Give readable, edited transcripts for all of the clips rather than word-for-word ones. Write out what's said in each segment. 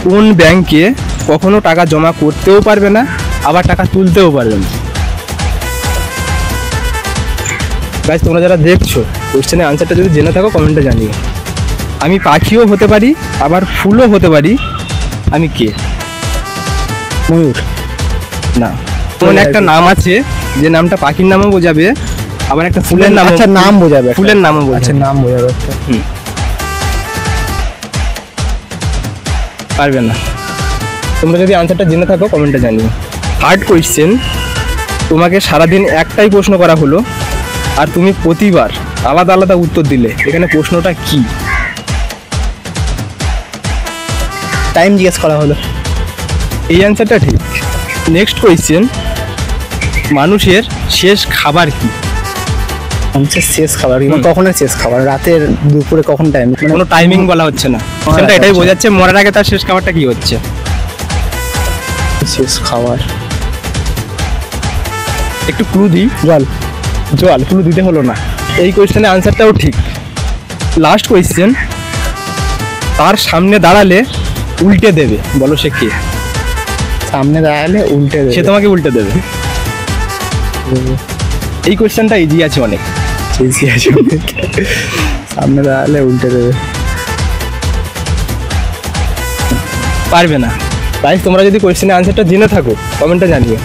কোন ব্যাংকে কখনো টাকা জমা করতেও পারবে না, আবার টাকা তুলতেও পারবে না? গাইস, তোমরা যারা দেখছো কোশ্চেনের আনসারটা যদি জেনে থাকো কমেন্টে জানিও। আমি পাখিও হতে পারি, আবার ফুলও হতে পারি। আমি কে? ময়ূর। না, কোন একটা নাম আছে যে নামটা পাখির নামও বোঝাবে, আবার একটা ফুলের নাম। আচ্ছা, নাম বোঝাবে, ফুলের নামও বোঝাবে। আচ্ছা, নাম বোঝাবে একটা। পারবে না। তোমরা যদি আনসারটা জেনে থাকো কমেন্টে জানিও। হার্ড কোয়েশ্চেন, তোমাকে সারাদিন একটাই প্রশ্ন করা হলো আর তুমি প্রতিবার আলাদা আলাদা উত্তর দিলে, এখানে প্রশ্নটা কি? টাইম জিজ্ঞেস করা হলো। এই অ্যান্সারটা ঠিক। নেক্সট কোয়েশ্চেন, মানুষের শেষ খাবার কি? মানুষের শেষ খাবার কখনের শেষ খাবার? রাতের, দুপুরে, কখন টাইম? কোনো টাইমিং বলা হচ্ছে না, সেটা এটাই বোঝাচ্ছে মরার আগে তার শেষ খাবারটা কি হচ্ছে। শেষ খাবার একটু ক্লু দিই। জল। জল? ক্লু দিতে হলো না। এই কোয়েশ্চেনের আনসারটাও ঠিক। লাস্ট কোয়েশ্চেন, তার সামনে দাঁড়ালে উল্টে দেবে, বলো সে কে? সামনে দাঁড়ালে উল্টে দেবে? সে তোমাকে উল্টে দেবে। এই কোয়েশ্চেনটা ইজি আছে অনেক। ইজি আছে অনেক। সামনে দাঁড়ালে উল্টে দেবে? পারবে না। তাই তোমরা যদি কোয়েশ্চেনের আনসারটা জেনে থাকো কমেন্টে জানিও।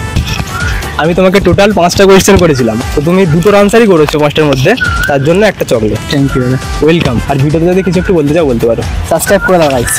আমি তোমাকে টোটাল 5টা কোয়েশ্চেন করেছিলাম, তো তুমি 2টোর আনসারই করেছো 5টার মধ্যে, তার জন্য একটা চকলেট। Thank you. ওয়েলকাম। আর ভিডিওতে যদি কিছু একটু বলতে চাও বলতে পারো। সাবস্ক্রাইব করে দাও গাইস।